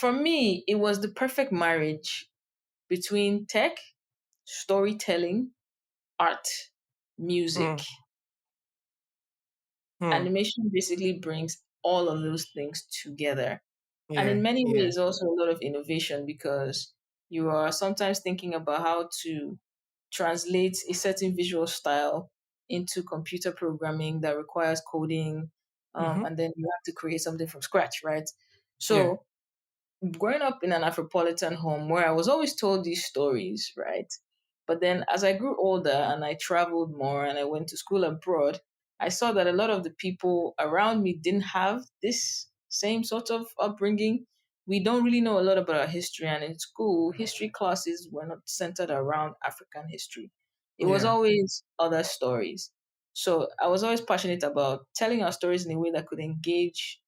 For me, it was the perfect marriage between tech, storytelling, art, music. Mm, mm, Animation basically brings all of those things together. And in yeah, many yeah, ways, also a lot of innovation because you are sometimes thinking about how to translate a certain visual style into computer programming that requires coding. mm-hmm, And then you have to create something from scratch, right? yeah, So growing up in an Afropolitan home where I was always told these stories, right? But then as I grew older and I traveled more and I went to school abroad, I saw that a lot of the people around me didn't have this same sort of upbringing. We don't really know a lot about our history, and in school, history classes were not centered around African history. It was yeah. always other stories. So I was always passionate about telling our stories in a way that could engage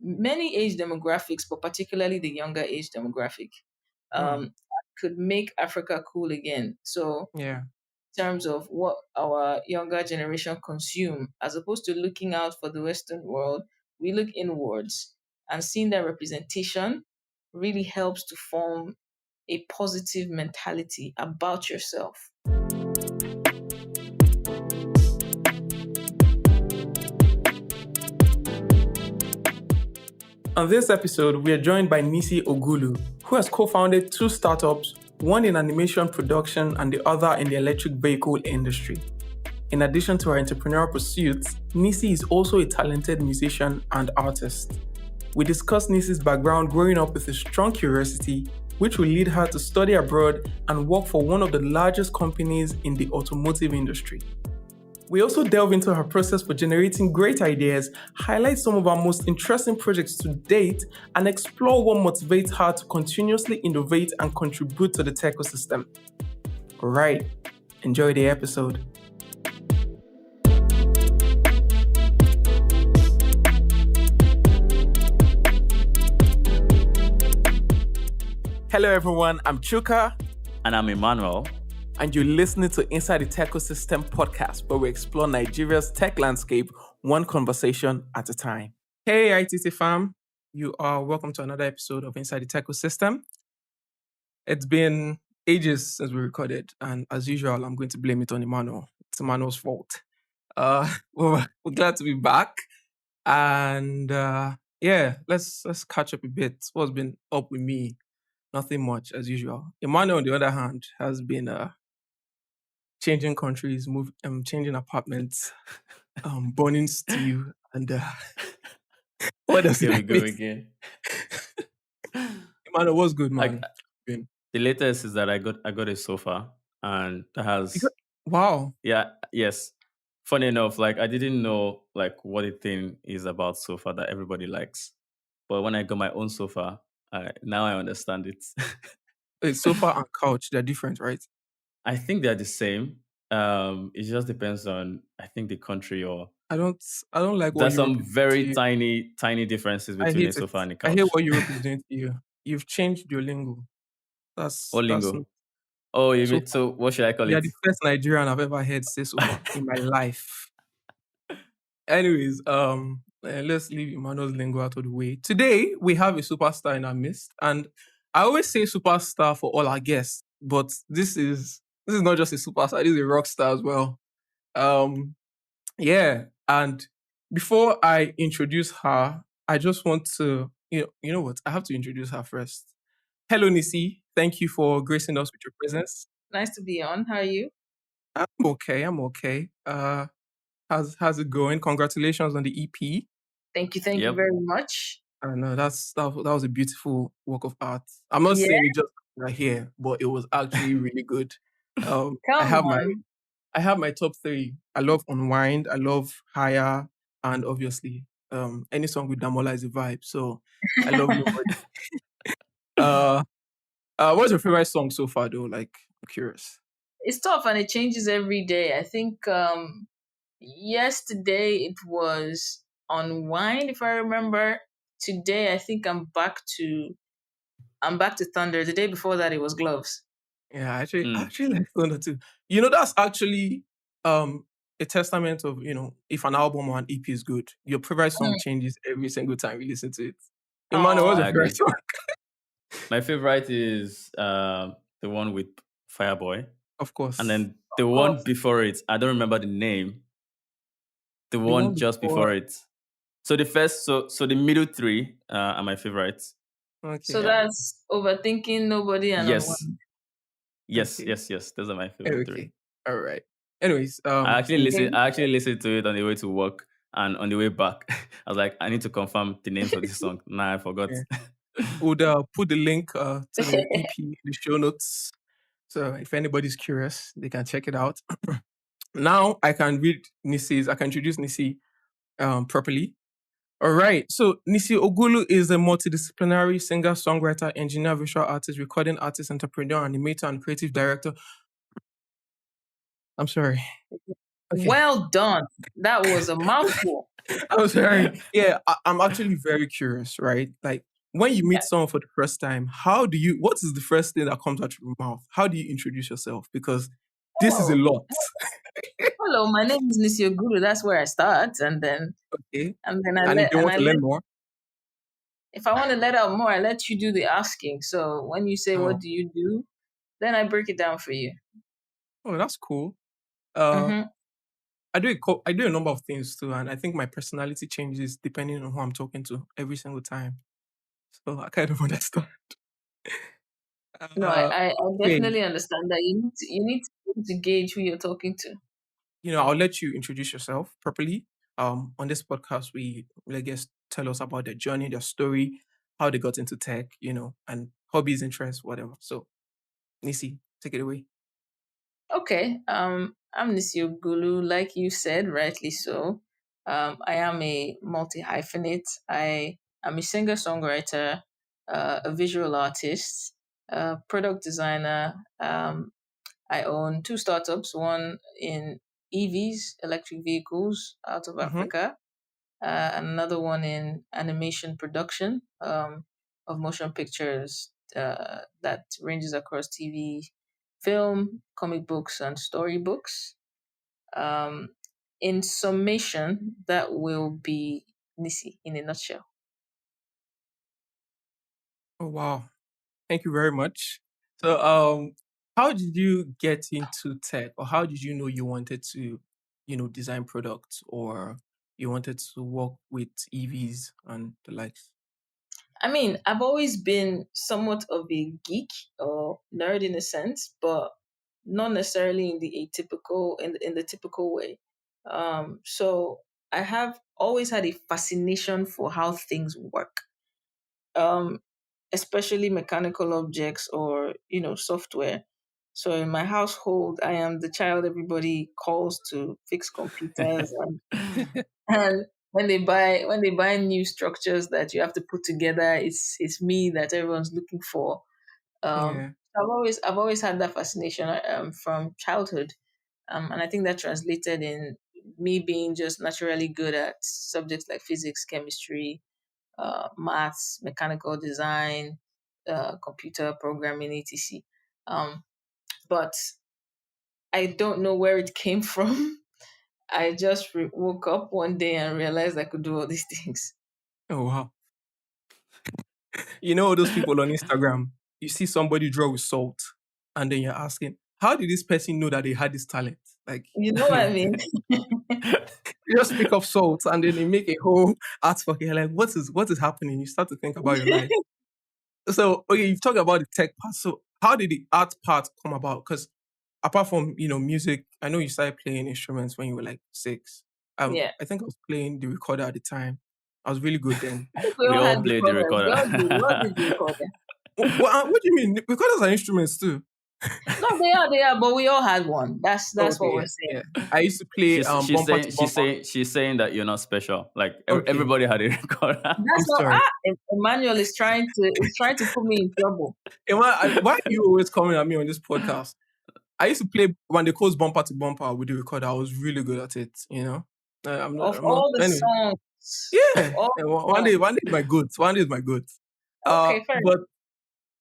many age demographics, but particularly the younger age demographic, Mm, could make Africa cool again. So, yeah. in terms of what our younger generation consume, as opposed to looking out for the Western world, we look inwards, and seeing that representation really helps to form a positive mentality about yourself. On this episode, we are joined by Nissi Ogulu, who has co-founded two startups, one in animation production and the other in the electric vehicle industry. In addition to her entrepreneurial pursuits, Nissi is also a talented musician and artist. We discuss Nissi's background growing up with a strong curiosity, which will lead her to study abroad and work for one of the largest companies in the automotive industry. We also delve into her process for generating great ideas, highlight some of our most interesting projects to date, and explore what motivates her to continuously innovate and contribute to the Techosystem. Alright, enjoy the episode. Hello everyone, I'm Chuka. And I'm Emmanuel. And you're listening to Inside the Techosystem podcast, where we explore Nigeria's tech landscape one conversation at a time. Hey, ITT fam. You are welcome to another episode of Inside the Techosystem. It's been ages since we recorded, and as usual, I'm going to blame it on Emmanuel. It's Emmanuel's fault. We're glad to be back. And yeah, let's catch up a bit. What's been up with me? Nothing much, as usual. Emmanuel, on the other hand, has been changing countries, changing apartments, burning steel, and what does Here we that go mean? again. Emmanuel, what's good, man? The latest is that I got a sofa, and that has wow. Yes. Funny enough, I didn't know what the thing is about sofa that everybody likes, but when I got my own sofa, now I understand it. It's sofa and couch, they're different, right? I think they're the same. It just depends on the country or. I don't like what There's Europe some is very doing. tiny differences I between hate a sofa it. and a I couch. hate what Europe is doing to you. You've changed your lingo. That's lingo. Oh, you mean so? What should I call it? You're the first Nigerian I've ever heard say sofa in my life. Anyways, let's leave Emmanuel's lingo out of the way. Today we have a superstar in our midst, and I always say superstar for all our guests, but this is not just a superstar; this is a rock star as well. Yeah, and before I introduce her, I just want to, you know what? I have to introduce her first. Hello, Nissi. Thank you for gracing us with your presence. Nice to be on. How are you? I'm okay. How's it going? Congratulations on the EP. Thank you very much. I don't know. That was a beautiful work of art. I'm not saying it just right here, but it was actually really good. I have my top 3. I love Unwind, I love Higher, and obviously any song with Damola is a vibe. So I love Nobody. What's your favorite song so far though? I'm curious. It's tough and it changes every day. I think yesterday it was Unwind, if I remember. Today I think I'm back to Thunder. The day before that it was Gloves. Yeah, actually like Thunder too. That's actually a testament of, if an album or an EP is good, your favorite song changes every single time you listen to it. Emmanuel, what's your favorite song? My favorite is the one with Fireboy, Of and course. then the Of one course. before it. I don't remember the name. The The one one just before. before it. So the first, so the middle three are my favorites. Okay, So yeah. that's overthinking, nobody, and Yes, unwind. yes, Okay. yes, yes. Those are my favorite three. Okay. All right. Anyways, Okay. I actually listened to it on the way to work and on the way back. I was like, I need to confirm the names of this song. Nah, I forgot. yeah. Would put the link to the EP in the show notes. So if anybody's curious, they can check it out. Now I can I can introduce Nissi properly. All right. So Nissi Ogulu is a multidisciplinary singer, songwriter, engineer, visual artist, recording artist, entrepreneur, animator, and creative director. I'm sorry. Okay. Well done. That was a mouthful. I'm sorry. Yeah, I'm actually very curious, right? Like when you meet Yeah. someone for the first time, what is the first thing that comes out of your mouth? How do you introduce yourself? Because this is a Oh, lot. hello. My name is Nissi Ogulu. That's where I start, Okay. and then I And if let they and want I to let. learn more, If I want to let out more, I let you do the asking. So when you say, "What oh, do you do?" then I break it down for you. oh, that's cool. Uh, Mm-hmm. I do a number of things too, and I think my personality changes depending on who I'm talking to every single time. So I kind of understand. No, Uh, I okay, definitely understand that you need to be able to gauge who you're talking to. I'll let you introduce yourself properly. On this podcast, we I guess tell us about their journey, their story, how they got into tech, and hobbies, interests, whatever. So, Nisi, take it away. Okay. I'm Nissi Ogulu, like you said, rightly so. I am a multi hyphenate. I am a singer songwriter, a visual artist, product designer. I own two startups, one in EVs, electric vehicles, out of Mm-hmm. Africa, and another one in animation production of motion pictures that ranges across TV, film, comic books, and storybooks. Um, in summation, that will be Nisi in a nutshell. Oh wow, thank you very much. So, how did you get into tech, or how did you know you wanted to, design products, or you wanted to work with EVs and the likes? I mean, I've always been somewhat of a geek or nerd in a sense, but not necessarily in the atypical in the typical way. So I have always had a fascination for how things work, um, especially mechanical objects or software. So in my household, I am the child everybody calls to fix computers, and when they buy new structures that you have to put together, it's me that everyone's looking for. Yeah. I've always had that fascination from childhood, and I think that translated in me being just naturally good at subjects like physics, chemistry, maths, mechanical design, computer programming, etc. But I don't know where it came from. I just woke up one day and realized I could do all these things. Oh wow. You know those people on Instagram, you see somebody draw with salt, and then you're asking, how did this person know that they had this talent? Like, You know what I mean? you just pick up salt and then they make a whole artwork. You're like, what is happening? You start to think about your life. So, okay, you've talked about the tech part. So, how did the art part come about? Because apart from music, I know you started playing instruments when you were like 6. Yeah. I think I was playing the recorder at the time. I was really good then. I think we We all all had played the recorders. recorder. We all did recorder. What do you mean? Recorders are instruments too. No, they are, but we all had one. That's Okay, what we're yeah, saying. yeah. I used to play she's bumper to saying bumper. she's saying that you're not special. Like Okay, everybody had a recorder. I'm That's not sorry. Emmanuel is trying to put me in trouble. Why are you always coming at me on this podcast? I used to play when they close bumper to bumper with the recorder. I was really good at it. I'm not. Of I'm not. all the Anyway, songs, of yeah. all Yeah, the one day songs. is my goods. One day is my goods. Okay, fair enough.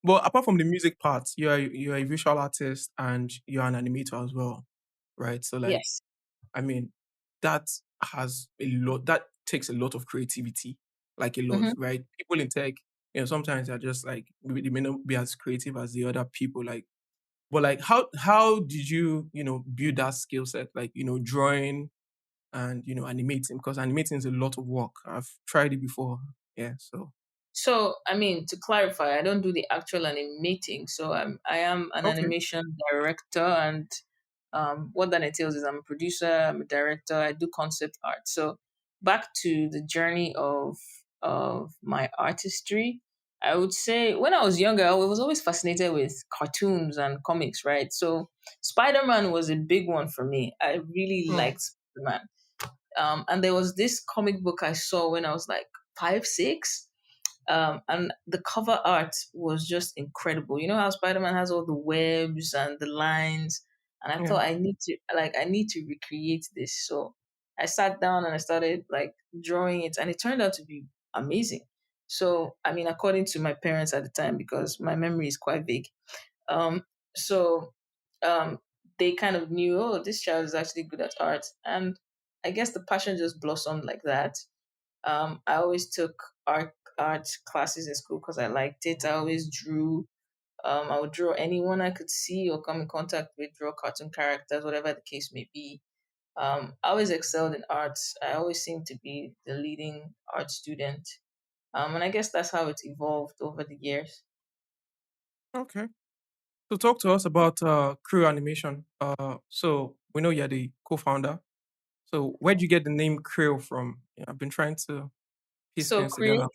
But apart from the music part, you're a visual artist and you're an animator as well, right? So like, Yes. I mean, that has a lot. That takes a lot of creativity, like a lot, Hmm. right? People in tech, sometimes they're just like they may not be as creative as the other people. Like, but like, how did you build that skill set? Like, drawing and animating, because animating is a lot of work. I've tried it before. Yeah. So So, I mean, to clarify, I don't do the actual animating. So, I am an okay. animation director, and what that entails is I'm a producer, I'm a director, I do concept art. So, back to the journey of my artistry, I would say when I was younger, I was always fascinated with cartoons and comics, right? So, Spider Man was a big one for me. I really Hmm. liked Spider Man. And there was this comic book I saw when I was like 5, 6, and the cover art was just incredible. You know how Spider-Man has all the webs and the lines, and I Yeah. thought I need to recreate this. So I sat down and I started like drawing it, and it turned out to be amazing. So I mean, according to my parents at the time, because my memory is quite vague, um, so um, they kind of knew, oh, this child is actually good at art, and I guess the passion just blossomed like that. I always took art classes in school because I liked it. I always drew. I would draw anyone I could see or come in contact with, draw cartoon characters, whatever the case may be. I always excelled in arts. I always seemed to be the leading art student. And I guess that's how it evolved over the years. Okay. So talk to us about Crew Animation. So we know you're the co-founder. So where would you get the name Creole from? Yeah, I've been trying to piece So things together.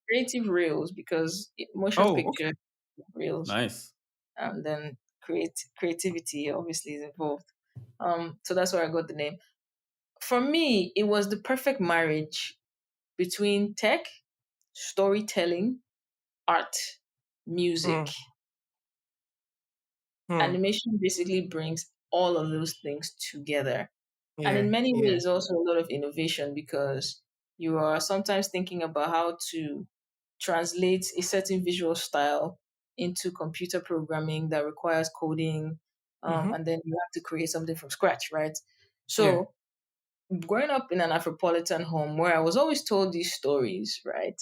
creative reels, because motion Oh, okay. picture reels, Nice. and then creativity obviously is involved. So that's where I got the name. For me, it was the perfect marriage between tech, storytelling, art, music. Hmm. Hmm. Animation basically brings all of those things together. And Yeah. in many Yeah. ways, also a lot of innovation, because you are sometimes thinking about how to translate a certain visual style into computer programming that requires coding. Mm-hmm. And then you have to create something from scratch, right? Yeah. So growing up in an Afropolitan home where I was always told these stories, right?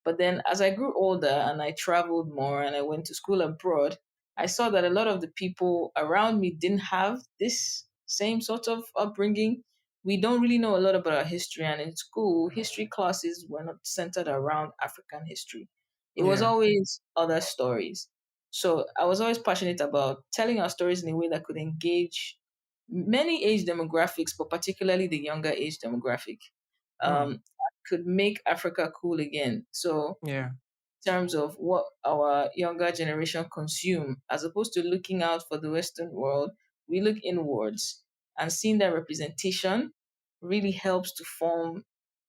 But then as I grew older and I traveled more and I went to school abroad, I saw that a lot of the people around me didn't have this same sort of upbringing. We don't really know a lot about our history, and in school, history classes were not centered around African history. It was Yeah. always other stories. So I was always passionate about telling our stories in a way that could engage many age demographics, but particularly the younger age demographic, Hmm. could make Africa cool again. So, Yeah. in terms of what our younger generation consume, as opposed to looking out for the Western world, we look inwards, and seeing that representation really helps to form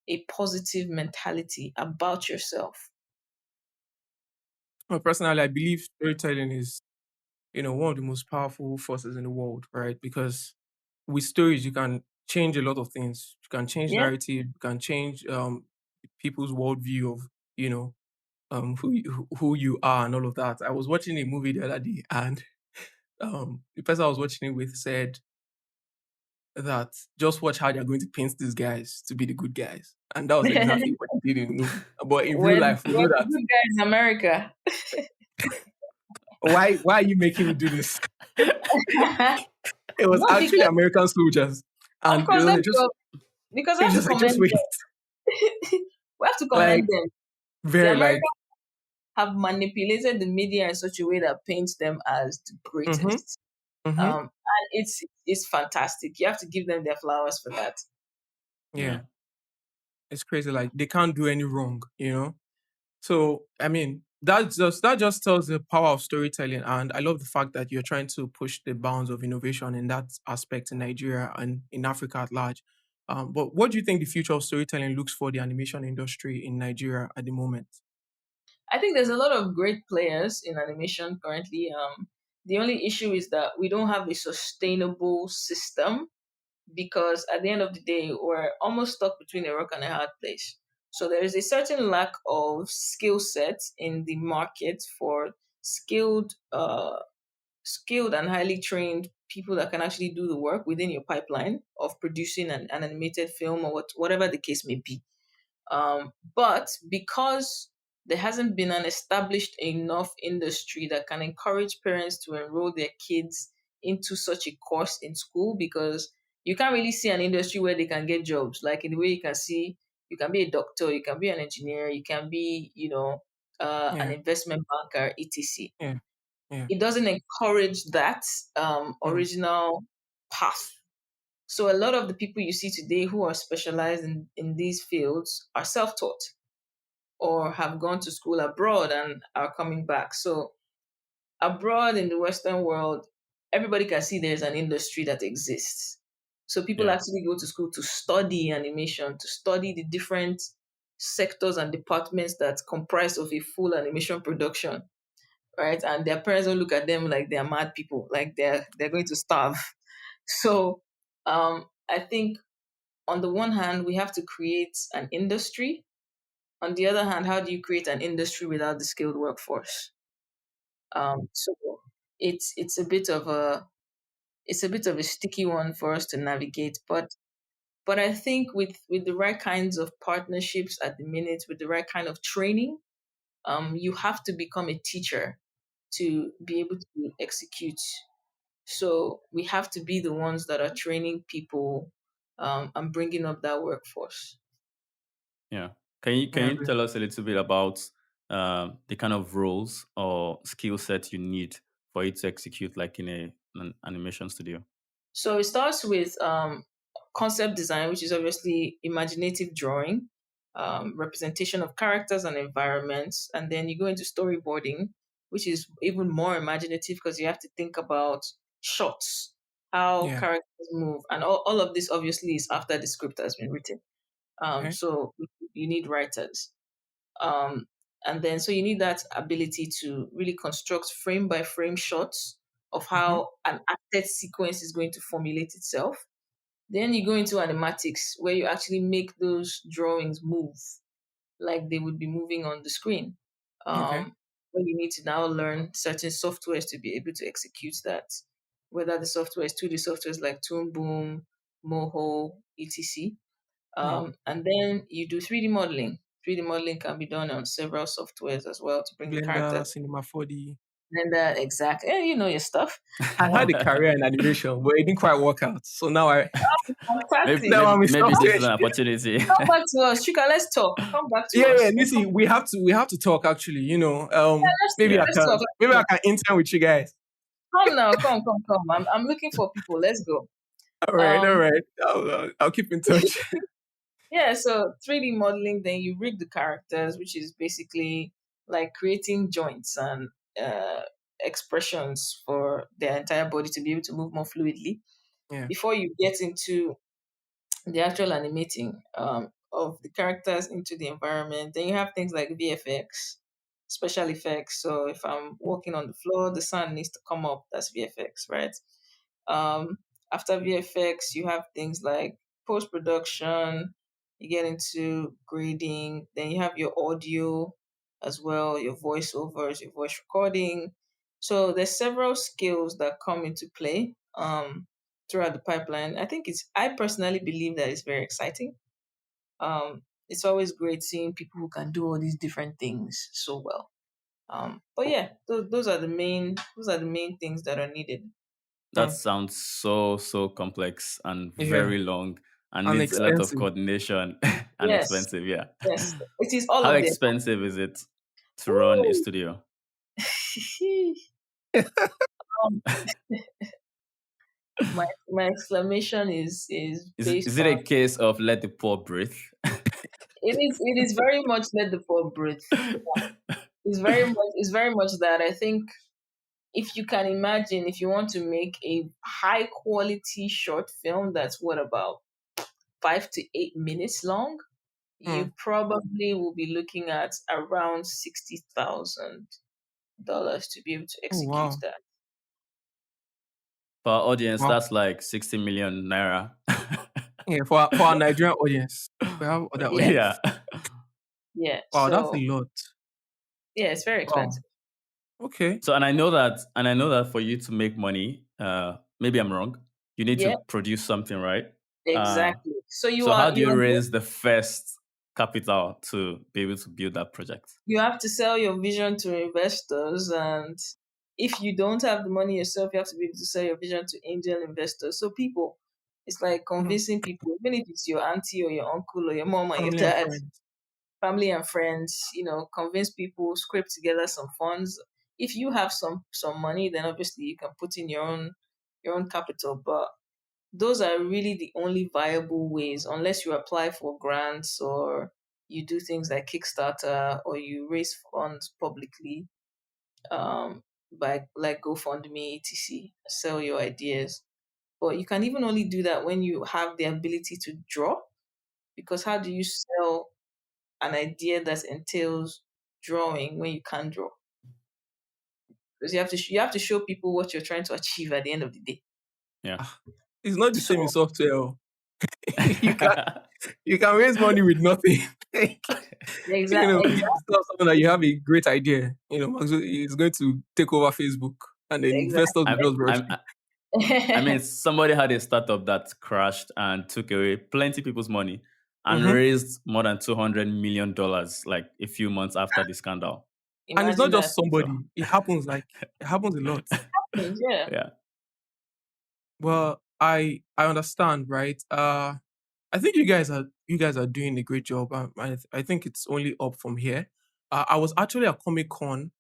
a positive mentality about yourself. Well, personally, I believe storytelling is, one of the most powerful forces in the world, right? Because with stories, you can change a lot of things. You can change Yeah. narrative. You can change people's worldview of, you know, who you are and all of that. I was watching a movie the other day, and the person I was watching it with said that just watch how they're going to paint these guys to be the good guys, and that was exactly what he did in the movie. But in real life, we When know the that. good guy is America. Why are you making me do this? It was No, actually because American soldiers, of and course, let me just go. Because I he was have to just like, just commend wait, them. We have to commend like them. The very like, Americans have manipulated the media in such a way that paints them as the mm-hmm, greatest. mm-hmm, And it's fantastic. You have to give them their flowers for that. Yeah. yeah, it's crazy. Like they can't do any wrong. So I mean, that just tells the power of storytelling, and I love the fact that you're trying to push the bounds of innovation in that aspect in Nigeria and in Africa at large. But what do you think the future of storytelling looks for the animation industry in Nigeria at the moment? I think there's a lot of great players in animation currently. The only issue is that we don't have a sustainable system, because at the end of the day, we're almost stuck between a rock and a hard place. So there is a certain lack of skill set in the market for skilled, skilled and highly trained people that can actually do the work within your pipeline of producing an animated film, or whatever the case may be. But because there hasn't been an established enough industry that can encourage parents to enroll their kids into such a course in school, because you can't really see an industry where they can get jobs. Like in the way you can see, you can be a doctor, you can be an engineer, you can be, an Yeah. investment banker, etc. Yeah. Yeah. It doesn't encourage that Mm. original path. So a lot of the people you see today who are specialized in these fields are self-taught or have gone to school abroad and are coming back. So abroad in the Western world, everybody can see there's an industry that exists. So people Yeah. actually go to school to study animation, to study the different sectors and departments that comprise of a full animation production, right? And their parents don't look at them like they're mad people, like they're going to starve. So I think on the one hand, we have to create an industry. On the other hand, how do you create an industry without the skilled workforce? So it's a bit of a sticky one for us to navigate, but I think with the right kinds of partnerships at the minute, with the right kind of training, you have to become a teacher to be able to execute. So we have to be the ones that are training people, and bringing up that workforce. Yeah. Can you Yeah. tell us a little bit about the kind of roles or skill set you need for you to execute like in an animation studio? So it starts with concept design, which is obviously imaginative drawing, representation of characters and environments, and then you go into storyboarding, which is even more imaginative because you have to think about shots, how Yeah. characters move, and all of this obviously is after the script has been written. Okay. So you need writers. Um, and then, so you need that ability to really construct frame by frame shots of Mm-hmm. how an acted sequence is going to formulate itself. Then you go into animatics where you actually make those drawings move like they would be moving on the screen. Okay. Where you need to now learn certain softwares to be able to execute that, whether the software is 2D softwares like Toon Boom, Moho, etc. Mm. And then you do 3D modeling. 3D modeling can be done on several softwares as well to bring the Blender, characters. Cinema 4D. Blender, exactly. You know your stuff. I had a Um, career in animation, but it didn't quite work out. So now I maybe, fantastic. now maybe I'm a maybe this software. is an opportunity. Come back to us. Chika, let's talk. Come back to Yeah, yeah, us. Nissi, we have to talk actually. Let's, Maybe I Yeah. let's can talk. maybe Let's I talk. can intern with you guys. Come now. Come. I'm looking for people. Let's go. All Um, right. I'll keep in touch. yeah, so 3D modeling, then you rig the characters, which is basically like creating joints and uh, expressions for their entire body to be able to move more fluidly Yeah. before you get into the actual animating of the characters into the environment. Then you have things like VFX, special effects. So if I'm walking on the floor, the sun needs to come up. That's VFX, right? Um, After VFX, you have things like post production. You get into grading. Then you have your audio as well, your voiceovers, your voice recording. So there's several skills that come into play throughout the pipeline. I personally believe that it's very exciting. It's always great seeing people who can do all these different things so well. But yeah, those are the main things that are needed. That Mm. sounds so complex and Yeah. very long and And needs a lot of expensive. coordination and Yes, expensive. Yeah. yes, it is all How of them. expensive is it to run a Woo! studio? um, my exclamation is Is based it on a case of let the poor breathe? it is very much let the poor breathe. It's very much that. I think if you can imagine, if you want to make a high quality short film that's what, about 5 to 8 minutes long, you Mm. probably will be looking at around $60,000 to be able to Oh execute wow. that. For our audience, Wow. that's like 60 million naira. Yeah, for our Nigerian audience. We have other Yeah, Yeah. audience. yeah. Wow, that's a So lot. yeah, it's very Wow. expensive. Okay. So, and I know that for you to make money, maybe I'm wrong, you need to Yeah, produce something, right? Uh, exactly. So you so how are do you you are raise the first? capital to be able to build that project. You have to sell your vision to investors, and if you don't have the money yourself, you have to be able to sell your vision to angel investors. So people, it's like Hmm. convincing people, even if it's your auntie or your uncle or your mom or your Family and dad, friends. family and friends, convince people, scrape together some funds. If you have some money, then obviously you can put in your own capital. But those are really the only viable ways, unless you apply for grants or you do things like Kickstarter or you raise funds publicly, by like GoFundMe, etc. Sell your ideas. But you can even only do that when you have the ability to draw, because how do you sell an idea that entails drawing when you can't draw? Because you have to show people what you're trying to achieve at the end of the day. Yeah. Ah, it's not the same in So software. Oh. you can you can raise money with nothing. exactly, You just tell someone that you have a great idea. Mark Zuckerberg is going to take over Facebook, and then investors will I'm, just rush I'm, in. I mean, exactly. somebody had a startup that crashed and took away plenty people's money and Hmm. raised more than $200 million like a few months after the scandal. And it's not Imagine that. just So, somebody; it happens a lot. Yeah. yeah, Well, I understand, right? I think you guys are doing a great job. I think it's only up from here. I was actually at Comic Con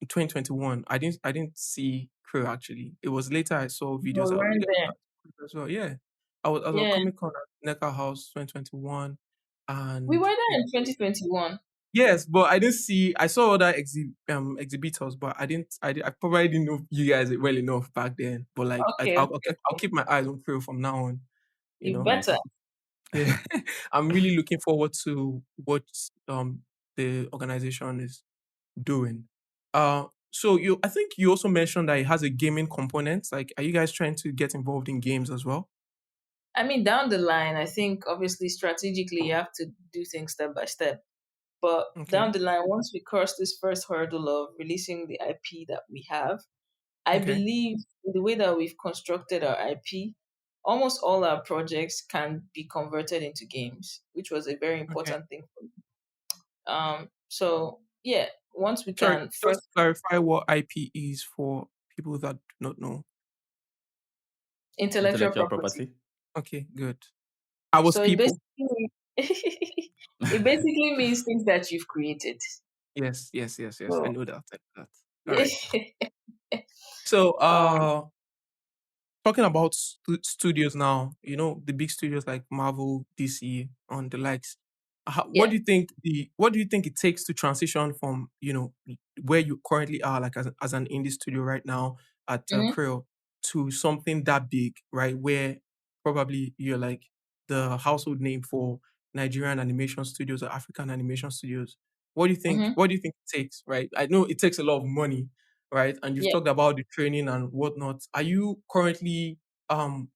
in 2021. I didn't see Crew actually. It was later I saw No, videos we of you weren't guys there. at Crew as well. Yeah, I was at Yeah. Comic Con at Necker House 2021, We were and there in 2021. yes, but I didn't see. I saw other exhibitors, but I probably didn't know you guys well enough back then. But like, Okay, I'll keep my eyes on Crew from now on. You you know, better. nice. yeah, I'm really looking forward to what the organization is doing. So I think you also mentioned that it has a gaming component. Like, are you guys trying to get involved in games as well? I mean, down the line, I think obviously strategically you have to do things step by step. But down Okay, the line, once we cross this first hurdle of releasing the IP that we have, I okay, believe the way that we've constructed our IP, almost all our projects can be converted into games, which was a very okay. important thing for me. So yeah, once we Sorry, can just first to clarify what IP is for people that do not know. intellectual Intellectual property. property. Okay, good. I was So it people. basically it basically means things that you've created. Yes, yes, yes, yes. I So know that. I know that. All right. So, um talking about studios now, the big studios like Marvel, DC, and the likes. What yeah. do you think it takes to transition from where you currently are, like as an indie studio right now at Mhm, Creole, to something that big, right? Where probably you're like the household name for Nigerian animation studios or African animation studios. What do you think? mhm, What do you think it takes? Right? I know it takes a lot of money, right? And you've yeah. talked about the training and whatnot. Are you currently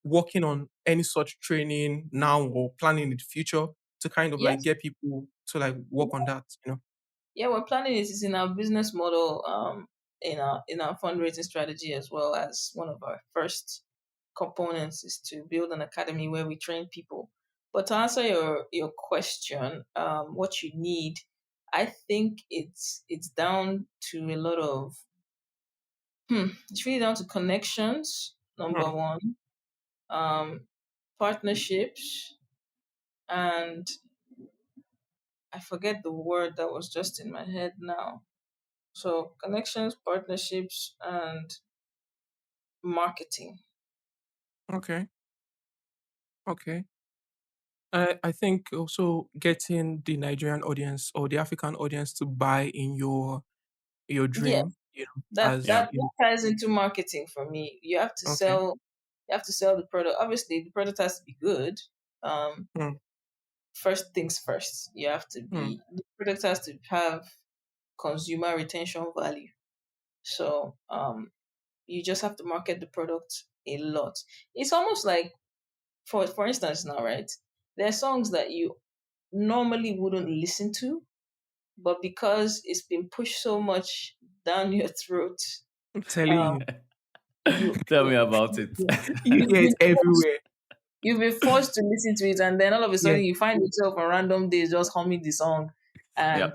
working on any such training now or planning in the future to kind of like Yes. get people to like work on that? Yeah, we're planning it. It's in our business model, in our fundraising strategy, as well as one of our first components is to build an academy where we train people. But to answer your question, what you need, I think it's down to a lot of it's really down to connections, number Hmm. one, um, partnerships, and I forget the word that was just in my head now. So connections, partnerships, and marketing. Okay. Okay. I think also getting the Nigerian audience or the African audience to buy in your Yeah, dream, that as Yeah. that, that ties into marketing for me. You have to okay. sell. You have to sell the product. Obviously, the product has to be good. Um, Hmm. First things first. Hmm. The product has to have consumer retention value. So you just have to market the product a lot. It's almost like, for instance, now, right? There are songs that you normally wouldn't listen to, but because it's been pushed so much down your throat, I'm telling um, you, you Tell me about it. you you've hear it been forced, everywhere. you've been forced to listen to it, and then all of a Yeah, sudden you find yourself on random days just humming the song Yeah. and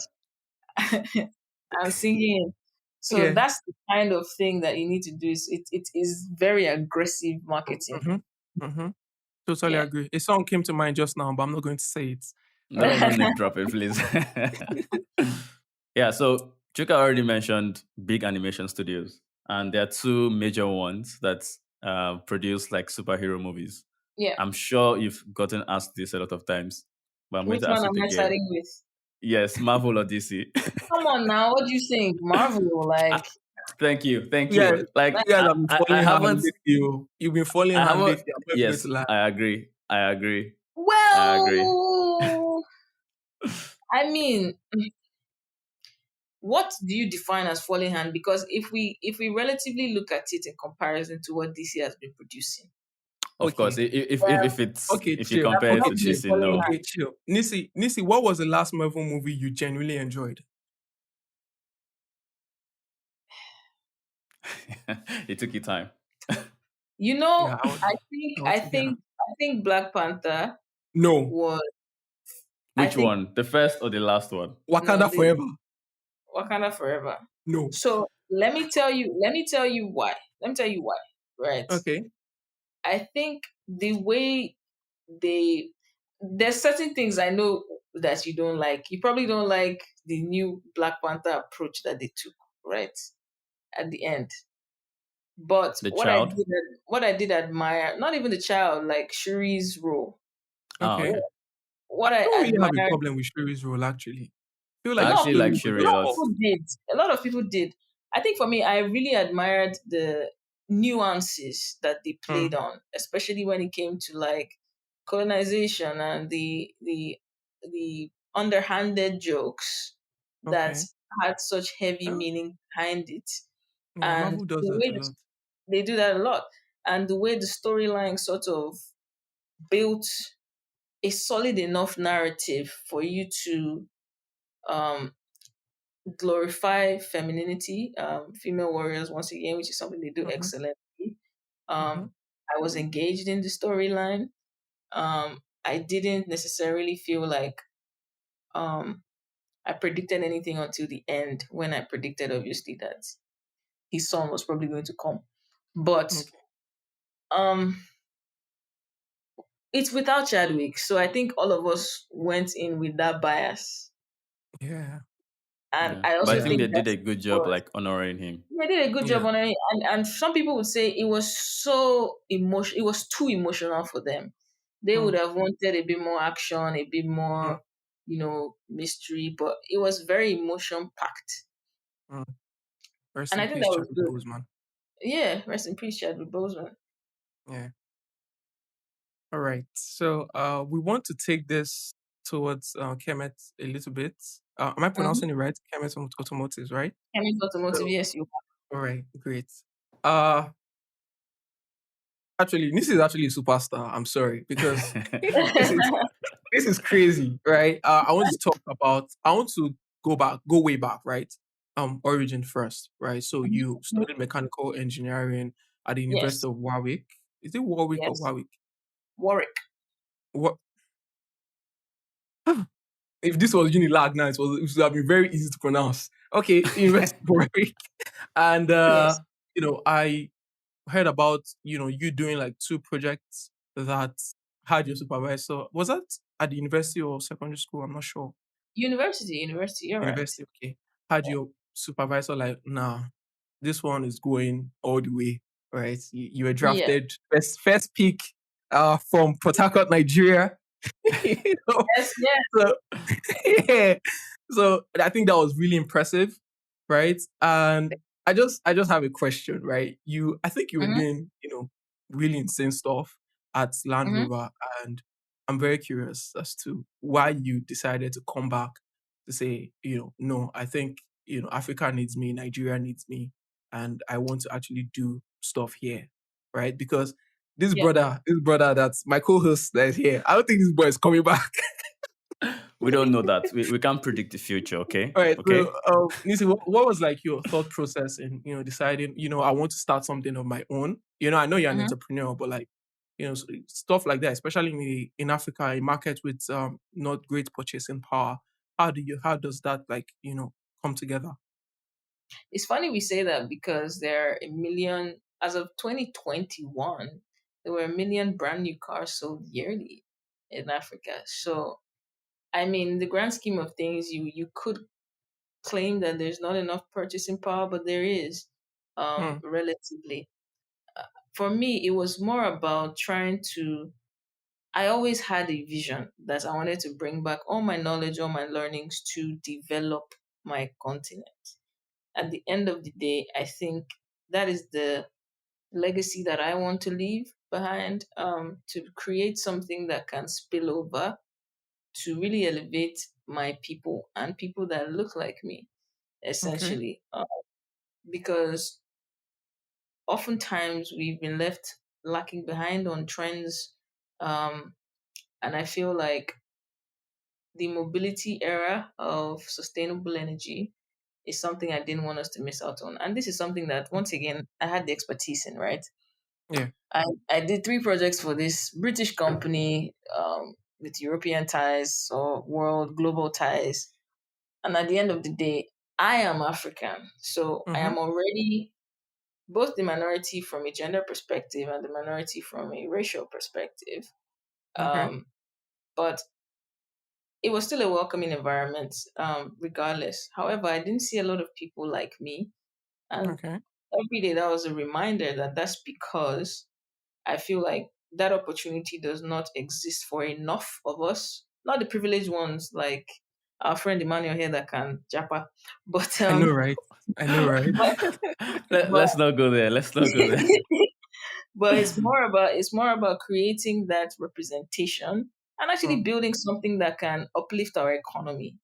and singing. So yeah. that's the kind of thing that you need to do. It is very aggressive marketing. Mm-hmm. Mm-hmm. Totally Yeah. agree. A song came to mind just now, but I'm not going to say it. No name dropping, please. Yeah, so Chuka already mentioned big animation studios, and there are two major ones that produce like superhero movies. Yeah. I'm sure you've gotten asked this a lot of times, but I'm going Which to one ask am it I again. starting with? Yes, Marvel or DC. Come on now, what do you think? Marvel, like, Thank you, thank Yeah, you. Like you guys have been I falling hard haven't, lately. You've been falling I hard haven't. lately. I'm not going to Yes, lie. I agree. I agree. I agree. well, I mean, what do you define as falling hand? Because if we relatively look at it in comparison to what DC has been producing, Of course, Okay, well, okay, if you chill. compare it not to Okay, chill. be DC, falling no, hand. Okay, chill. Nissi, what was the last Marvel movie you genuinely enjoyed? it took you time. You Yeah, know, I want, I I think want I to hear that. think I think Black Panther No, was I Which think one? The first or the last one? no Wakanda the Forever. Wakanda Forever. No. So let me tell you why. Let me tell you why. Right. Okay. I think the way they there's certain things I know that you don't like. You probably don't like the new Black Panther approach that they took, right? At the end. But The what I child? did what I did admire, not even the child, like Shuri's role. Oh, Okay. okay. What I I don't really have a admired problem with Shuri's role, actually. I feel a like I the lot of actually story like people was Shuri a a lot just of lot. people did. A lot of people did. I think for me, I really admired the nuances that they played mm, on, especially when it came to like colonization and the underhanded jokes that okay. had such heavy Yeah, meaning behind it. yeah, And Marvel does the that way a lot. they do that a lot. And the way the storyline sort of built a solid enough narrative for you to um, glorify femininity, female warriors once again, which is something they do Mm-hmm, excellently. mm-hmm, I was engaged in the storyline. I didn't necessarily feel like um, I predicted anything until the end when I predicted, obviously, that his son was probably going to come. But okay. um, it's without Chadwick. So I think all of us went in with that bias. Yeah, And Yeah. I But I also yeah, think think they that did a good job was like honoring him. they did a good job yeah. on it, and some people would say it was so emotion. It was too emotional for them. They would Mm, have wanted a bit more action, a bit mm, more, mystery. But it was very emotion packed, mm. Rest and in I think peace, that was Chadwick good. Boseman. Yeah, rest in peace, Chadwick Boseman. Yeah. All right. So we want to take this towards Kemet a little bit. Am I Mm-hmm. pronouncing it right? Kemet Automotive, right? Kemet Automotive, So, yes, you. all right, great. Uh Actually, this is actually a superstar. I'm sorry, because this is this is crazy, right? I want to talk about. I want to go way back, right? Origin first, right? So you studied mechanical engineering at the University Yes, of Warwick. Is it Warwick or yes, Warwick? Warwick. What? If this was Unilag now, it would have been very easy to pronounce. Okay, University of Warwick, and Yes, I heard about you doing like two projects that had your supervisor. Was that at the university or secondary school? I'm not sure. university. You're right. University, okay. Had your supervisor like, nah, this one is going all the way, right? You were Yeah. drafted first pick from Port Harcourt, Nigeria. you know, Yes. Yes. so yeah. So I think that was really impressive, right? And I just have a question, right? I think you were Mm-hmm. doing, really insane stuff at Land Mm-hmm. Rover, and I'm very curious as to why you decided to come back to say, no, I think, Africa needs me, Nigeria needs me, and I want to actually do stuff here, right? Because Yeah. this brother that's my co-host that is here, I don't think this boy is coming back. We don't know that. We can't predict the future, okay? All right. So, Okay? Nisi, what was like your thought process in, deciding, I want to start something of my own? I know you're an Mm-hmm. entrepreneur, but like, stuff like that, especially in Africa, a market with not great purchasing power. How does that come together? It's funny we say that because there are a million, as of 2021, there were a million brand new cars sold yearly in Africa. So, I mean, in the grand scheme of things, you could claim that there's not enough purchasing power, but there is, Mm, relatively. For me, it was more about trying to. I always had a vision that I wanted to bring back all my knowledge, all my learnings to develop my continent. At the end of the day, I think that is the legacy that I want to leave behind, to create something that can spill over to really elevate my people and people that look like me, okay. essentially. Because oftentimes we've been left lacking behind on trends. Um, and I feel like the mobility era of sustainable energy is something I didn't want us to miss out on. And this is something that, once again, I had the expertise in, right? Yeah. I did three projects for this British company, with European ties or world global ties. And at the end of the day, I am African. So I Mm-hmm. am already both the minority from a gender perspective and the minority from a racial perspective. Okay. Um, but it was still a welcoming environment, regardless. However, I didn't see a lot of people like me. And Okay. every day that was a reminder that that's because I feel like that opportunity does not exist for enough of us, not the privileged ones like our friend Emmanuel here that can japa, but I know, right? I know, right? but, but Let's not go there. Let's not go there. but it's more about creating that representation and actually Mm, building something that can uplift our economy,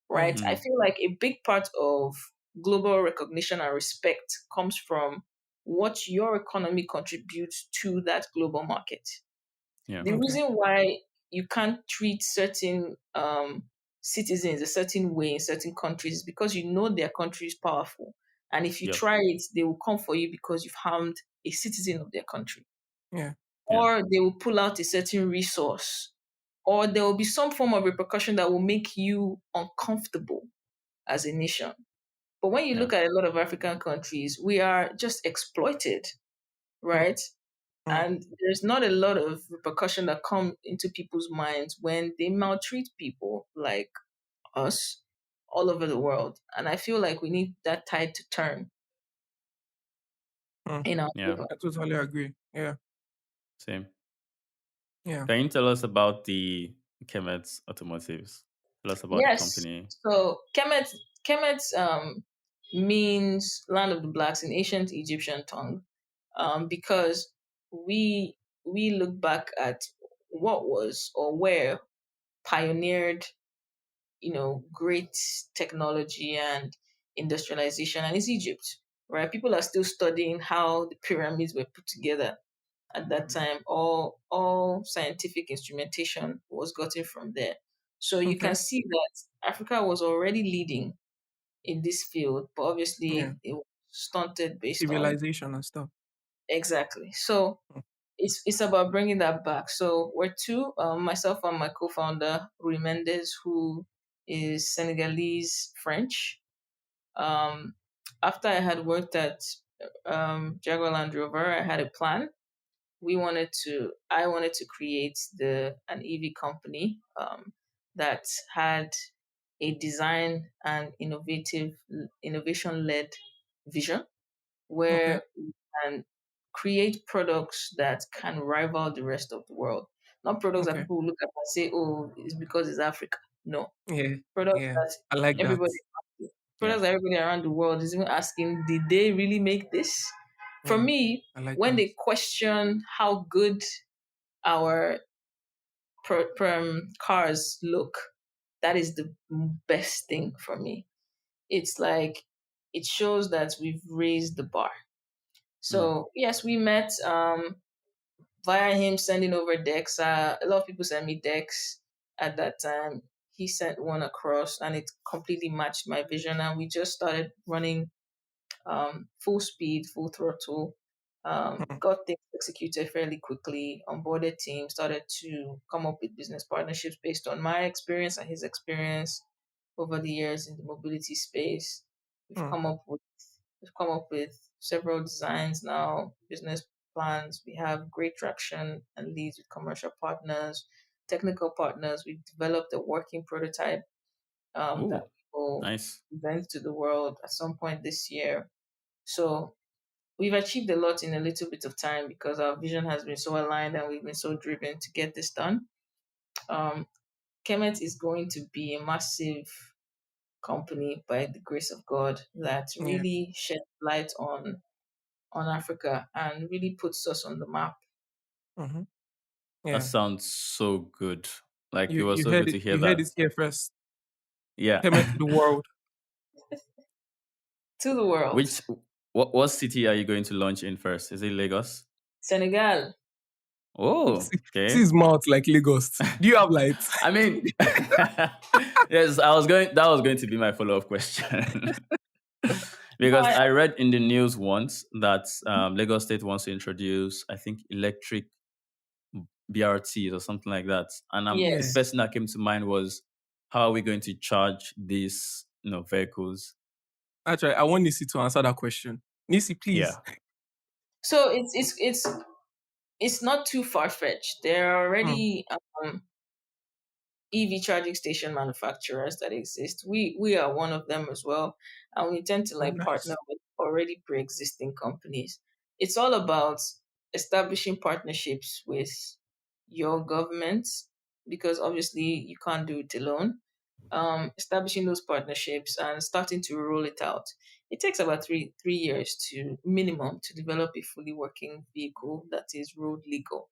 right? mm, I Mm, feel like a big part of global recognition and respect comes from what your economy contributes to that global market. yeah. The okay. reason why you can't treat certain citizens a certain way in certain countries is because you know their country is powerful. And if you Yep. try it, they will come for you because you've harmed a citizen of their country. Yeah. Yeah. Or they will pull out a certain resource. Or there will be some form of repercussion that will make you uncomfortable as a nation. But when you Yeah. look at a lot of African countries, we are just exploited, Mm, right? mm, And there's not a lot of repercussion that come into people's minds when they maltreat people like us all over the world. And I feel like we need that tide to turn mm. in our Yeah. favor. I totally agree. Yeah. Same. Yeah. Can you tell us about the Kemet Automotives? Tell us about the Yes. company. So Kemet means land of the blacks in ancient Egyptian tongue, because we we look back at what was or where pioneered, great technology and industrialization, and it's Egypt, right? People are still studying how the pyramids were put together at that time. All scientific instrumentation was gotten from there. So you can Okay. see that Africa was already leading in this field, but Yeah. obviously it was stunted based on Civilization and stuff. exactly. So Mm, it's about bringing that back. So we're two, myself and my co-founder Rui Mendes, who is Senegalese French. Um, After I had worked at Jaguar Land Rover, I had a plan. I wanted to create the an EV company, that had a design and innovation led vision okay. where we can create products that can rival the rest of the world. Not products that Okay. people will look at and say, "Oh, it's because it's Africa." No, Yeah. products Yeah. that I like that. everybody, Yeah. products that everybody around the world is even asking, "Did they really make this?" For Yeah. me, I like when that. they question how good our cars look, that is the best thing for me. It's like it shows that we've raised the bar. Mm, So yes, we met via him sending over decks. A lot of people sent me decks at that time. He sent one across, and it completely matched my vision. And we just started running full speed, full throttle. Mm. Got things executed fairly quickly, onboarded teams, started to come up with business partnerships based on my experience and his experience over the years in the mobility space. We've Mm. come up with we've come up with several designs now, business plans. We have great traction and leads with commercial partners, technical partners. We've developed a working prototype that Oh, will nice. present to the world at some point this year. So we've achieved a lot in a little bit of time because our vision has been so aligned and we've been so driven to get this done. Um, Kemet is going to be a massive company by the grace of God that Yeah. really sheds light on Africa and really puts us on the map. Hmm. That Yeah. sounds so good. Like it was You so heard good it. to hear You heard that. it here first. Yeah. Kemet to the world. To the world. Which what city are you going to launch in first? Is it Lagos? Senegal. Oh, See okay. his mouth like Lagos. Do you have lights? I mean, yes, I was going. That was going to be my follow-up question No, because I read in the news once that Lagos State wants to introduce, I think, electric BRTs or something like that. And the Yeah. yes. first thing that came to mind was, how are we going to charge these, vehicles? Actually, I want Nissi to answer that question. Nissi, please. Yeah. So it's not too far fetched. There are Mm. already EV charging station manufacturers that exist. We are one of them as well, and we tend to Oh, like partner nice. with already pre-existing companies. It's all about establishing partnerships with your government because obviously you can't do it alone. Establishing those partnerships and starting to roll it out. It takes about three years to minimum to develop a fully working vehicle that is road legal.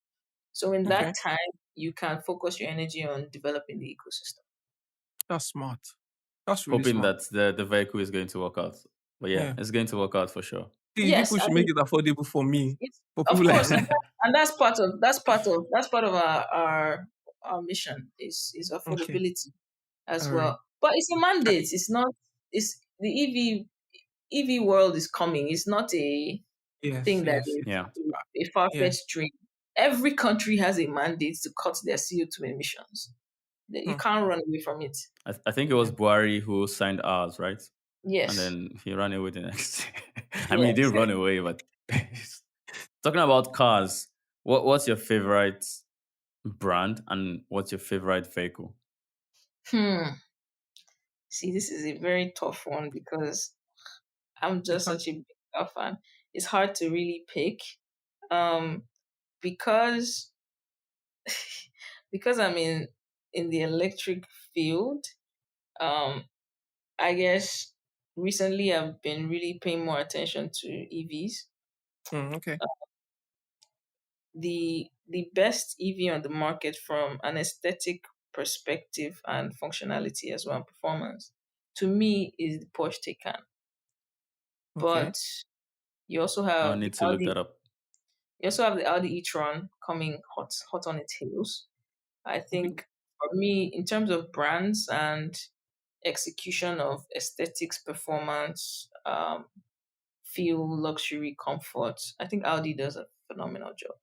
So in that Okay. time, you can focus your energy on developing the ecosystem. That's smart. That's really Hoping smart. that the vehicle is going to work out. But yeah, Yeah. it's going to work out for sure. See, Yes, people I should make mean it affordable for me. it's For of people like course, and, me. and that's part of our mission is Okay. affordability as All right. well. But it's a Uh, mandate. It's not. It's the EV world is coming. It's not a Yes, thing that yes, is yes. Yeah. a far Yeah. fetched dream. Every country has a mandate to cut their CO2 emissions. You Hmm. can't run away from it. I think it was Yeah. Buhari who signed ours, right? And Yes. then he ran away the next day. I mean, he Yes. didn't run away, but talking about cars, what's your favorite brand and what's your favorite vehicle? Hmm. See, this is a very tough one because I'm You just can't. such a big car fan. It's hard to really pick. Um, because because I'm in the electric field. Um, I guess recently I've been really paying more attention to EVs. Okay. The best EV on the market from an aesthetic perspective and functionality as well and performance to me is the Porsche Taycan. Okay. But you also I'll have the need to look Audi that up. you also have the Audi e-tron coming hot on its heels. I Okay. think for me, in terms of brands and execution of aesthetics, performance, feel, luxury, comfort, I think Audi does a phenomenal job,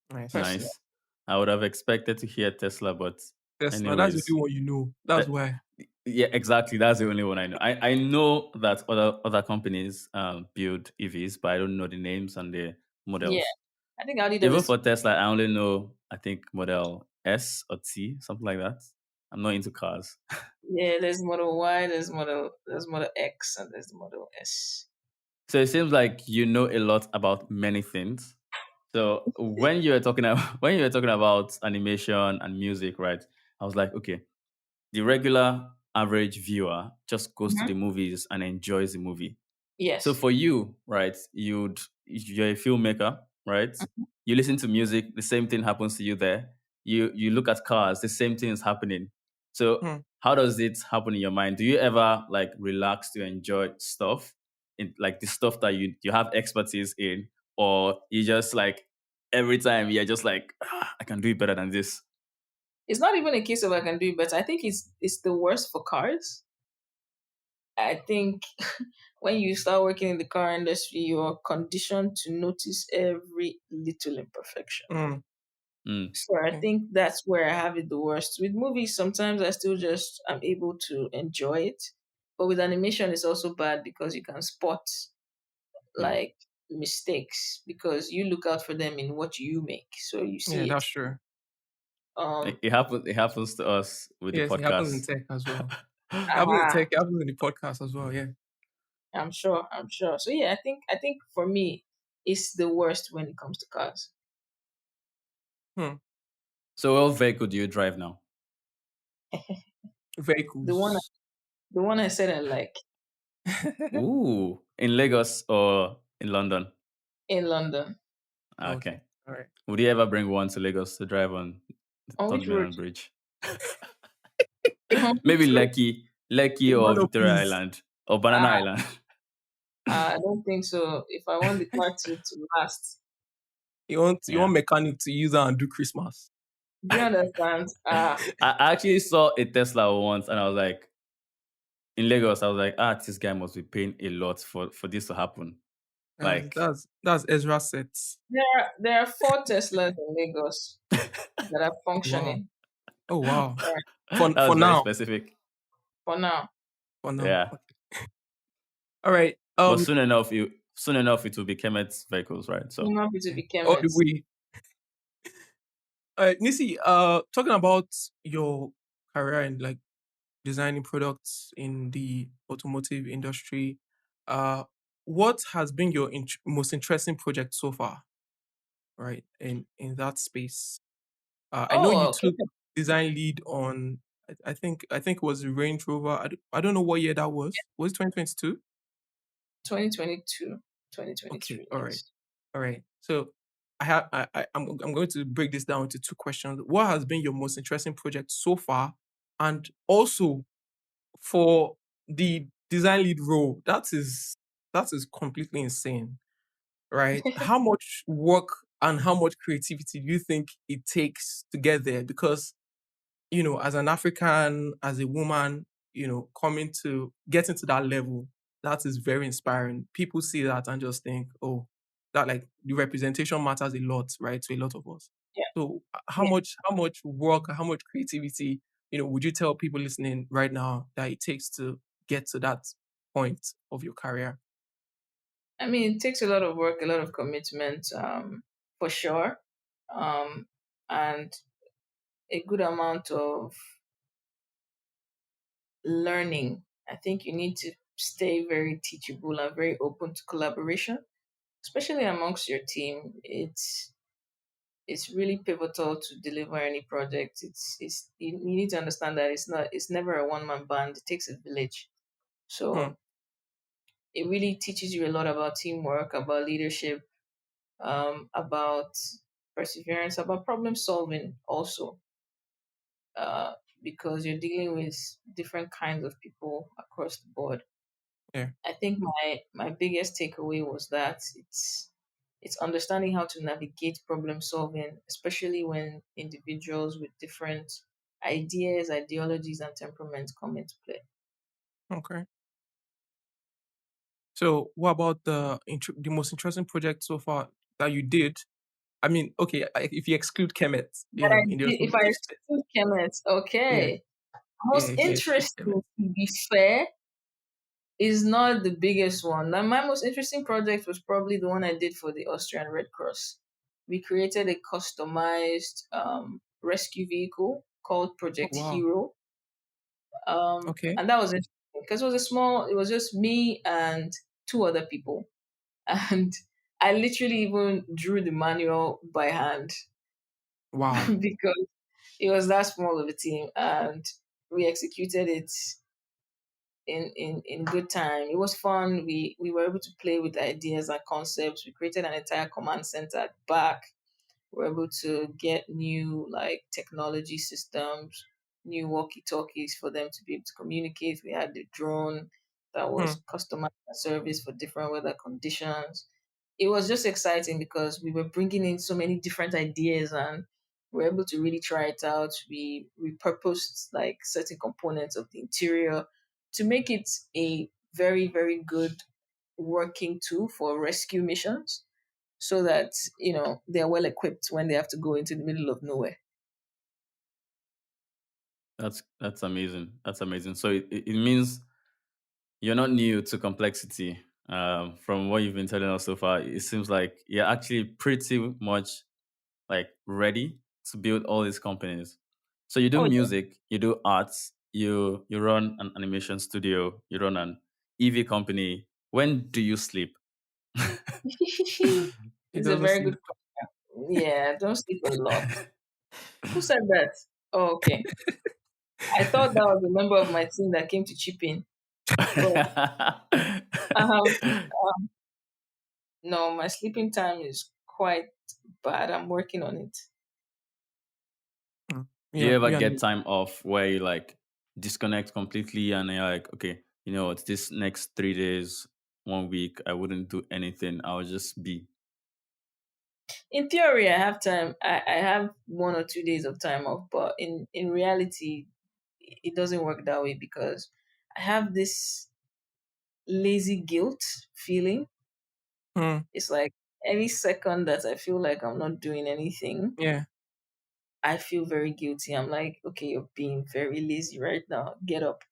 Nice. personally. Nice. I would have expected to hear Tesla, but Tesla. That's the anyways, only one you know. That's that, why. yeah, exactly. That's the only one I know. I know that other companies build EVs, but I don't know the names and the Yeah, models. I think Audi does Even it. for Tesla, I only know, I think, model S or T, something like that. I'm not into cars. Yeah, there's Model Y, there's Model X, and there's the Model S. So it seems like you know a lot about many things. So when you were talking about animation and music, right? I was like, okay, the regular average viewer just goes to Hmm. the movies and enjoys the movie. So Yes. for you, right, you're a filmmaker, right? You listen to music, the same thing happens to you there. You look at cars, the same thing is happening. So Hmm. how does it happen in your mind? Do you ever like relax to enjoy stuff in like the stuff that you have expertise in, or you just like every time you're just like, "Ah, I can do it better than this." It's not even a case of I can do it better. I think it's the worst for cars I think when you start working in the car industry, you're conditioned to notice every little imperfection. Mm, Mm. So I okay. think that's where I have it the worst. With movies, sometimes I still just am able to enjoy it. But with animation, it's also bad because you can spot Mm. like mistakes because you look out for them in what you make. So you Yeah, see it. that's true. Um, It happens. It happens to us with the Yes, it happens in podcast. tech as well. It happens in aha, tech, it happens in the podcast as well, yeah. I'm sure. I'm sure. So yeah, I think for me, it's the worst when it comes to cars. Hmm. So, what vehicle do you drive now? The one, Vehicles. the one I said I like Ooh, in Lagos or in London? in London. Okay. Okay. All right. Would you ever bring one to Lagos to drive on the On Third which road? Mainland Bridge? On which Maybe road? Lekki or Emmanuel, Victoria please. Island or Banana Ah, Island. I don't think so. If I want the car to last, You want Yeah. mechanic to use that and do Christmas. do you understand? I actually saw a Tesla once and I was like, in Lagos, I was like, this guy must be paying a lot for this to happen. That's Like, that's that's Ezra sets. There are four Teslas in Lagos that are Wow. functioning. Oh wow. Right, For that for was very now. specific. for now. For now. Yeah. Okay. All right. But soon enough it will be Kemet's vehicles, right? So Enough to Yeah. be All the Kemet. way. Nisi, talking about your career and like designing products in the automotive industry, uh, what has been your most interesting project so far, right? In that space, I know you Oh, okay. took design lead on. I think it was a Range Rover. I don't know what year that was. Was it 2022? 2022, twenty twenty Okay, three. all right, Yes. all right. So I'm going to break this down into two questions. What has been your most interesting project so far, and also for the design lead role, that is completely insane, right? How much work and how much creativity do you think it takes to get there? Because as an African, as a woman, coming to getting to that level, that is very inspiring. People see that and just think, oh, that like the representation matters a lot, right? To a lot of us. Yeah. So how Yeah. much work, how much creativity, would you tell people listening right now that it takes to get to that point of your career? I mean, it takes a lot of work, a lot of commitment, for sure, and a good amount of learning. I think you need to stay very teachable and very open to collaboration, especially amongst your team. It's really pivotal to deliver any project. It's you need to understand that it's never a one man band. It takes a village. Hmm, So it really teaches you a lot about teamwork, about leadership, about perseverance, about problem solving also, uh, because you're dealing with different kinds of people across the board. yeah, I think my biggest takeaway was that it's understanding how to navigate problem solving, especially when individuals with different ideas, ideologies, and temperaments come into play. okay. So what about the most interesting project so far that you did? I mean, okay, if you exclude Kemet, But in the if I automotive space. exclude Kemet, Yeah, okay, yeah, most if you exclude interesting Kemet. to be fair is not the biggest one. Now, my most interesting project was probably the one I did for the Austrian Red Cross. We created a customized rescue vehicle called Oh Project wow. Hero. Okay. And that was interesting because it was just me and two other people. And I literally even drew the manual by hand Wow. because it was that small of a team. And we executed it in good time. It was fun. We were able to play with ideas and concepts. We created an entire command center at the back. We were able to get new like technology systems, new walkie talkies for them to be able to communicate. We had the drone that Hmm. was customized service for different weather conditions. It was just exciting because we were bringing in so many different ideas and we were able to really try it out. We repurposed like certain components of the interior to make it a very, very good working tool for rescue missions so that, they're well equipped when they have to go into the middle of nowhere. That's amazing. That's amazing. So it means you're not new to complexity. From what you've been telling us so far, it seems like you're actually pretty much like ready to build all these companies. So you do Oh, yeah. music, you do arts, you run an animation studio, you run an EV company. When do you sleep? He It's a doesn't very sleep. good question. Yeah, don't sleep a lot. Who said that? Oh, okay. I thought that was a member of my team that came to chip in. But um, no, my sleeping time is quite bad. I'm working on it. Mm. Do you ever Me and get you. time off where you like disconnect completely and you're like, okay, it's this next 3 days, 1 week, I wouldn't do anything. I'll just be. In theory, I have time. I have 1 or 2 days of time off, but in reality, it doesn't work that way because I have this lazy guilt feeling. Mm. It's like any second that I feel like I'm not doing anything, Yeah. I feel very guilty. I'm like, okay, you're being very lazy right now. Get up.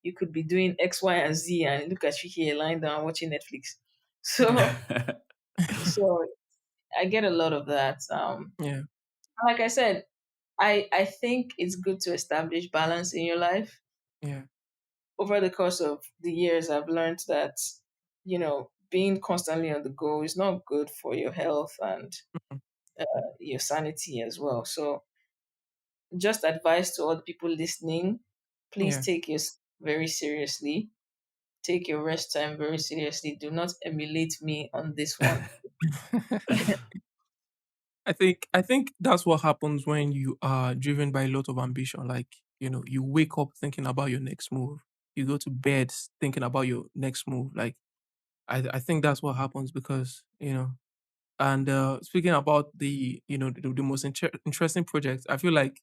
You could be doing X, Y, and Z, and look at you here lying down watching Netflix. So, so I get a lot of that. Yeah. Like I said, I think it's good to establish balance in your life. Yeah. Over the course of the years, I've learned that, being constantly on the go is not good for your health and Mm. your sanity as well. So, just advice to all the people listening, please Yeah. take your very seriously. Take your rest time very seriously. Do not emulate me on this one. I think that's what happens when you are driven by a lot of ambition. Like, you wake up thinking about your next move. You go to bed thinking about your next move. Like, I think that's what happens because, and speaking about the most interesting projects, I feel like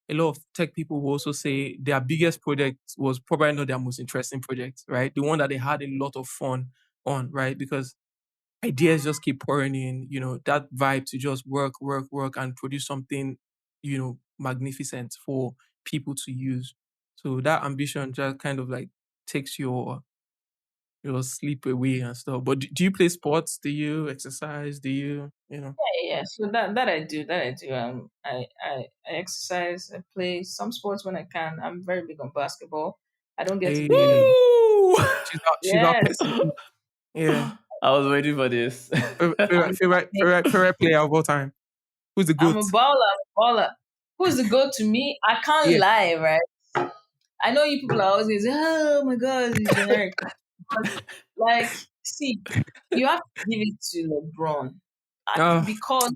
a lot of tech people will also say their biggest project was probably not their most interesting project, right? The one that they had a lot of fun on, right? Because ideas just keep pouring in, that vibe to just work, work, work and produce something, magnificent for people to use. So that ambition just kind of like takes your sleep away and stuff. But do you play sports? Do you exercise? Do you? Yeah, yeah. So that I do, that I do. I exercise. I play some sports when I can. I'm very big on basketball. I don't get to play in the Hey, Woo! she's our yes. person. Yeah. I was waiting for this. Favorite, I'm favorite, favorite, favorite player of all time. Who's the I'm goat? a baller. I'm a baller. Who's the go to me? I can't Yeah. lie, right? I know you people are always going to say, "Oh my God, it's generic." But like, see, you have to give it to LeBron. Uh, Because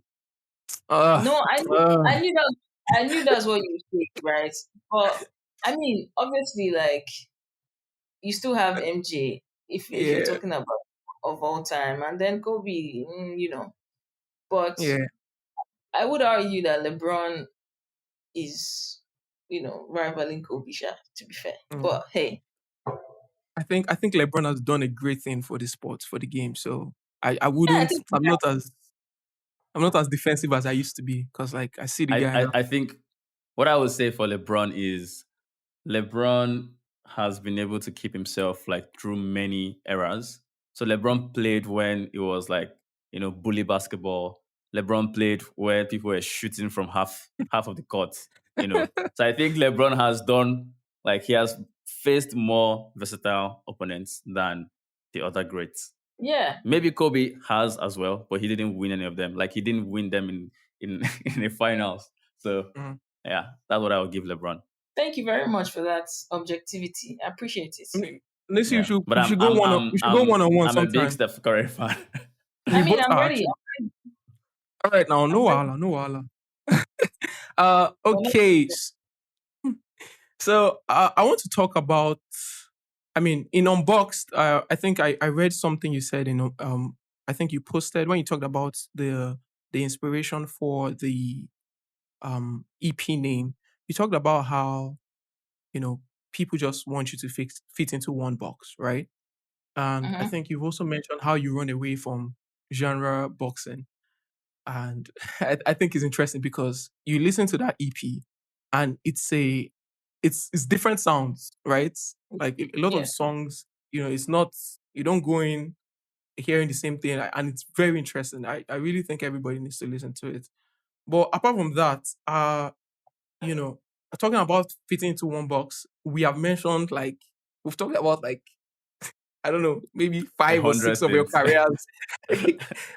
uh, no, uh, I knew that's what you would say, right? But I mean, obviously, like you still have MJ if you're yeah, talking about of all time, and then Kobe, But yeah. I would argue that LeBron is, rivaling Kobe, sha, to be fair. Mm. But hey, I think LeBron has done a great thing for the sport, for the game. So I yeah, I wouldn't. think I'm not as defensive as I used to be because like I see the guy now. I think what I would say for LeBron is LeBron has been able to keep himself like through many eras. So LeBron played when it was like, bully basketball. LeBron played where people were shooting from half of the court, So I think LeBron has done like he has faced more versatile opponents than the other greats. yeah. Maybe Kobe has as well, but he didn't win any of them. Like he didn't win them in in the finals. So Mm. yeah, that's what I would give LeBron. Thank you very much for that objectivity. I appreciate it. I mean, let's see. We Yeah, should but we should go one on we should go one on one I'm a big sometime. Steph Curry fan. I We mean, both I'm are ready. actually. All right now, no I'm ready. wahala, no wahala. Whenever. Okay. So I want to talk about. I mean, in Unboxed, I think I read something you said in I think you posted when you talked about the inspiration for the EP name. You talked about how you know people just want you to fit into one box, right? And I Mm-hmm. think you've also mentioned how you run away from genre boxing. And I think it's interesting because you listen to that EP and it's different sounds, right? Like a lot of Yeah. the songs, it's not, you don't go in hearing the same thing, and it's very interesting. I really think everybody needs to listen to it. But apart from that, you know, talking about fitting into one box, we have mentioned, like, we've talked about, like, I don't know, maybe A 5 or 6 hundred of your things. careers.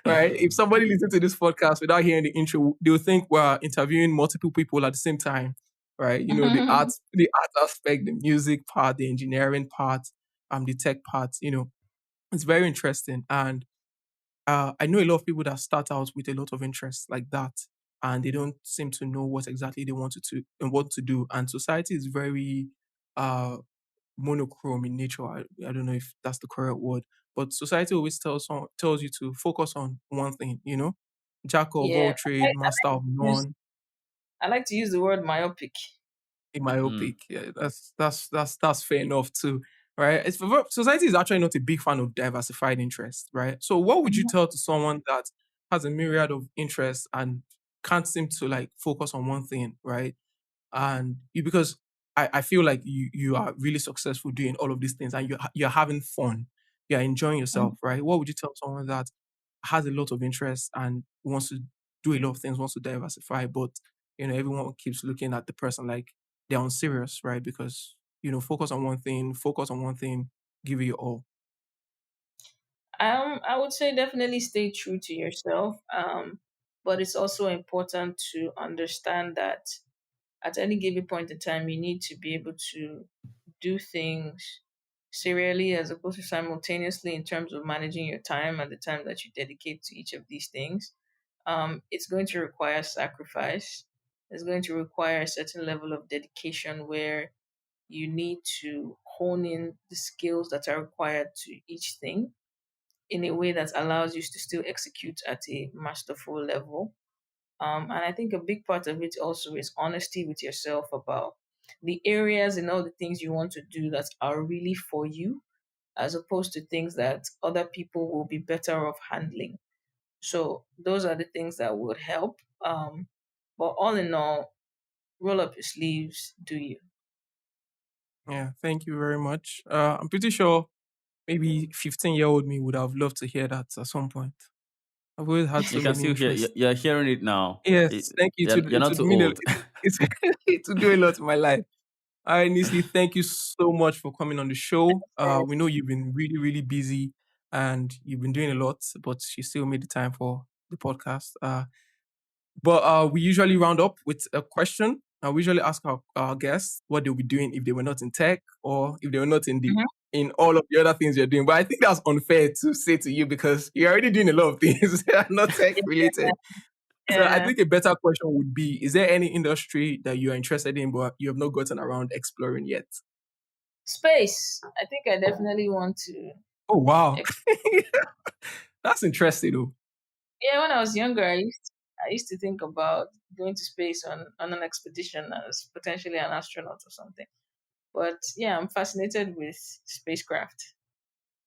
Right? If somebody listens to this podcast without hearing the intro, they'll think we're interviewing multiple people at the same time. Right? The art aspect, the music part, the engineering part, the tech part, it's very interesting. And I know a lot of people that start out with a lot of interest like that, and they don't seem to know what exactly they wanted to and what to do. And society is very uh monochrome in nature. I don't know if that's the correct word, but society always tells you to focus on one thing, jack of all Yeah. trade, master of Use none. I like to use the word myopic. In my Mm. myopic. Yeah, that's fair enough too, right? Society is actually not a big fan of diversified interest, right? So what would you tell to someone that has a myriad of interests and can't seem to, like, focus on one thing, right? And because I feel like you are really successful doing all of these things, and you're having fun, you're enjoying Mhm. yourself, right? What would you tell someone that has a lot of interest and wants to do a lot of things, wants to diversify, but everyone keeps looking at the person like they're unserious, right? Because focus on one thing, give it your all. I would say definitely stay true to yourself. But it's also important to understand that at any given point in time, you need to be able to do things serially as opposed to simultaneously in terms of managing your time and the time that you dedicate to each of these things. It's going to require sacrifice. It's going to require a certain level of dedication where you need to hone in the skills that are required to each thing in a way that allows you to still execute at a masterful level. And I think a big part of it also is honesty with yourself about the areas and all the things you want to do that are really for you, as opposed to things that other people will be better off handling. So those are the things that would help. But all in all, roll up your sleeves, do you? Yeah, thank you very much. I'm pretty sure maybe 15-year-old me would have loved to hear that at some point. I've always had You so can many still hear. interests. You're hearing it now. Yes, thank you. You're It not would too mean old. it's it would do a lot in my life. All right, Nisli, thank you so much for coming on the show. We know you've been really, really busy and you've been doing a lot, but you still made the time for the podcast. But we usually round up with a question. We usually ask our guests what they'll be doing if they were not in tech or if they were not Mhm. in all of the other things you're doing. But I think that's unfair to say to you because you're already doing a lot of things that are not tech related. So I Yeah. think a better question would be: is there any industry that you are interested in but you have not gotten around exploring yet? Space. I think I definitely want to. Oh wow, Ex- that's interesting though. yeah, when I was younger, I used to think about going to space on an expedition as potentially an astronaut or something. But yeah, I'm fascinated with spacecraft.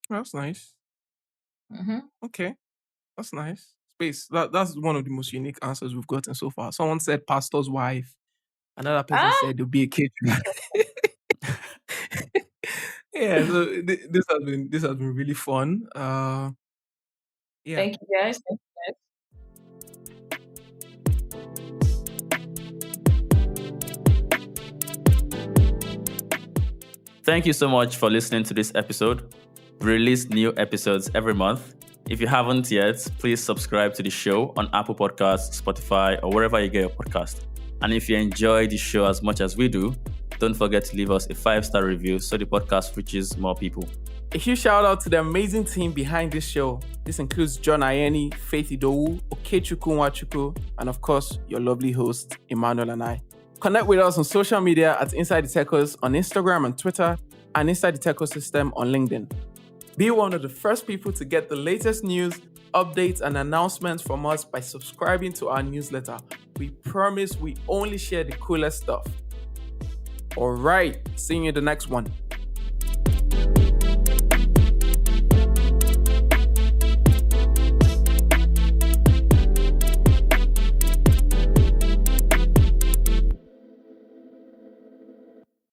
That's nice. Hmm. Okay, that's nice. Space. That's one of the most unique answers we've gotten so far. Someone said pastor's wife. Another person Ah, said there'll be a caterer. Yeah. So this has been really fun. Yeah. thank you guys. Thank you guys. Thank you so much for listening to this episode. We release new episodes every month. If you haven't yet, please subscribe to the show on Apple Podcasts, Spotify, or wherever you get your podcast. And if you enjoy the show as much as we do, don't forget to leave us a 5-star review so the podcast reaches more people. A huge shout out to the amazing team behind this show. This includes John Ayeni, Faith Idowu, Okechukwu Nwachukwu, and of course, your lovely host, Emmanuel and I. Connect with us on social media at Inside the Techos on Instagram and Twitter, and Inside the Techosystem on LinkedIn. Be one of the first people to get the latest news, updates, and announcements from us by subscribing to our newsletter. We promise we only share the coolest stuff. All right, see you in the next one.